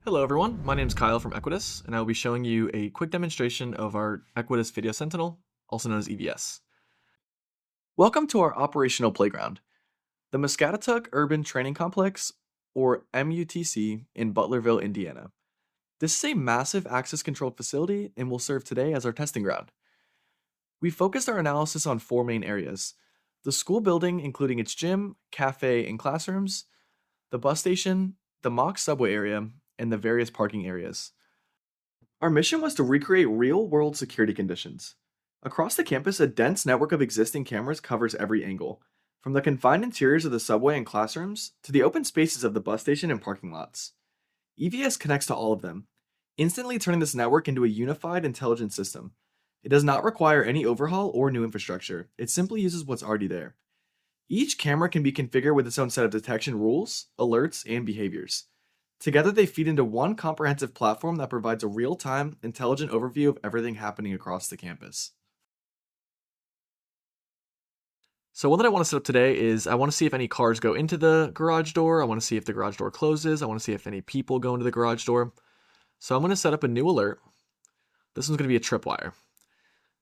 Hello everyone, my name is Kyle from Equitus, and I will be showing you a quick demonstration of our Equitus Video Sentinel, also known as EVS. Welcome to our operational playground, the Muscatatuck Urban Training Complex, or MUTC, in Butlerville, Indiana. This is a massive access-controlled facility and will serve today as our testing ground. We focused our analysis on four main areas: the school building, including its gym, cafe, and classrooms, the bus station, the mock subway area, and the various parking areas. Our mission was to recreate real-world security conditions. Across the campus, a dense network of existing cameras covers every angle, from the confined interiors of the subway and classrooms to the open spaces of the bus station and parking lots. EVS connects to all of them, instantly turning this network into a unified, intelligent system. It does not require any overhaul or new infrastructure. It simply uses what's already there. Each camera can be configured with its own set of detection rules, alerts, and behaviors. Together, they feed into one comprehensive platform that provides a real-time, intelligent overview of everything happening across the campus. So one that I want to set up today is I want to see if any cars go into the garage door. I want to see if the garage door closes. I want to see if any people go into the garage door. So I'm going to set up a new alert. This one's going to be a tripwire.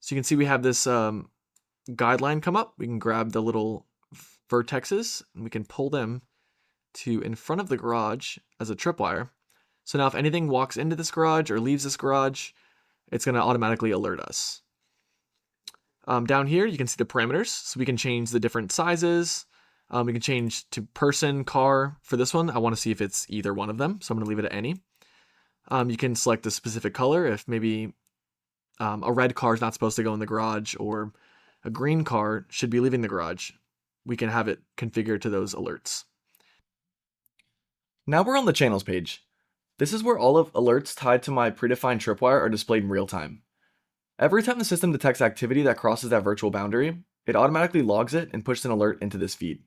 So you can see we have this guideline come up. We can grab the little vertexes and we can pull them to in front of the garage as a tripwire. So now if anything walks into this garage or leaves this garage, it's going to automatically alert us. Down here, you can see the parameters. So we can change the different sizes. We can change to person, car. For this one, I want to see if it's either one of them. So I'm going to leave it at any. You can select a specific color if maybe a red car is not supposed to go in the garage or a green car should be leaving the garage. We can have it configured to those alerts. Now we're on the channels page. This is where all of alerts tied to my predefined tripwire are displayed in real time. Every time the system detects activity that crosses that virtual boundary, it automatically logs it and pushes an alert into this feed.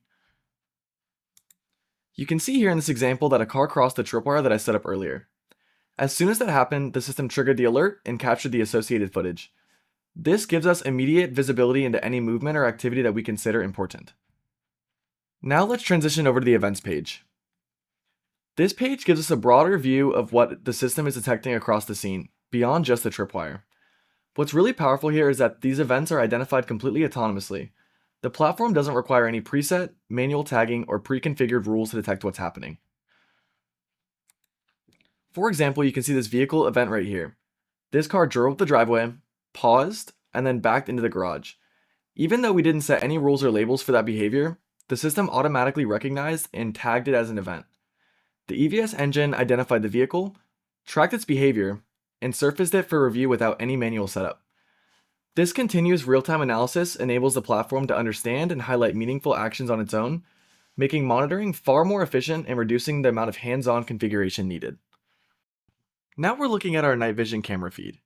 You can see here in this example that a car crossed the tripwire that I set up earlier. As soon as that happened, the system triggered the alert and captured the associated footage. This gives us immediate visibility into any movement or activity that we consider important. Now let's transition over to the events page. This page gives us a broader view of what the system is detecting across the scene, beyond just the tripwire. What's really powerful here is that these events are identified completely autonomously. The platform doesn't require any preset, manual tagging, or pre-configured rules to detect what's happening. For example, you can see this vehicle event right here. This car drove up the driveway, paused, and then backed into the garage. Even though we didn't set any rules or labels for that behavior, the system automatically recognized and tagged it as an event. The EVS engine identified the vehicle, tracked its behavior, and surfaced it for review without any manual setup. This continuous real-time analysis enables the platform to understand and highlight meaningful actions on its own, making monitoring far more efficient and reducing the amount of hands-on configuration needed. Now we're looking at our night vision camera feed.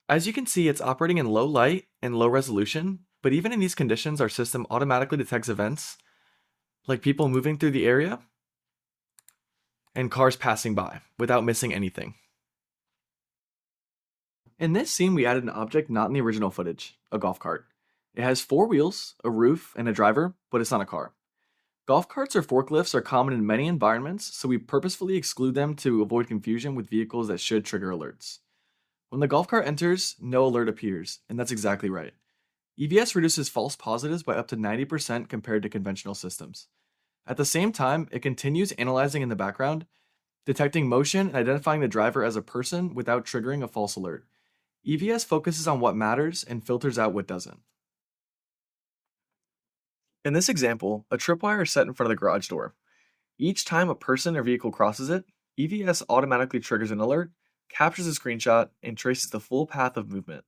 As you can see, it's operating in low light and low resolution, but even in these conditions, our system automatically detects events like people moving through the area and cars passing by without missing anything. In this scene, we added an object not in the original footage, a golf cart. It has four wheels, a roof, and a driver, but it's not a car. Golf carts or forklifts are common in many environments, so we purposefully exclude them to avoid confusion with vehicles that should trigger alerts. When the golf cart enters, no alert appears, and that's exactly right. EVS reduces false positives by up to 90% compared to conventional systems. At the same time, it continues analyzing in the background, detecting motion and identifying the driver as a person without triggering a false alert. EVS focuses on what matters and filters out what doesn't. In this example, a tripwire is set in front of the garage door. Each time a person or vehicle crosses it, EVS automatically triggers an alert, captures a screenshot, and traces the full path of movement.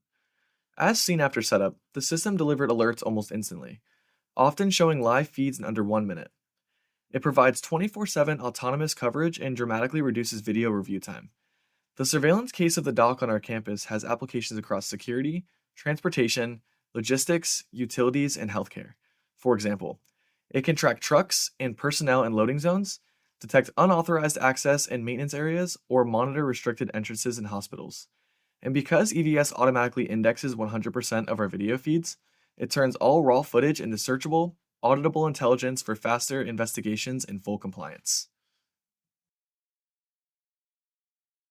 As seen after setup, the system delivered alerts almost instantly, often showing live feeds in under 1 minute. It provides 24/7 autonomous coverage and dramatically reduces video review time. The surveillance case of the dock on our campus has applications across security, transportation, logistics, utilities, and healthcare. For example, it can track trucks and personnel in loading zones, detect unauthorized access in maintenance areas, or monitor restricted entrances in hospitals. And because EVS automatically indexes 100% of our video feeds, it turns all raw footage into searchable, auditable intelligence for faster investigations and full compliance.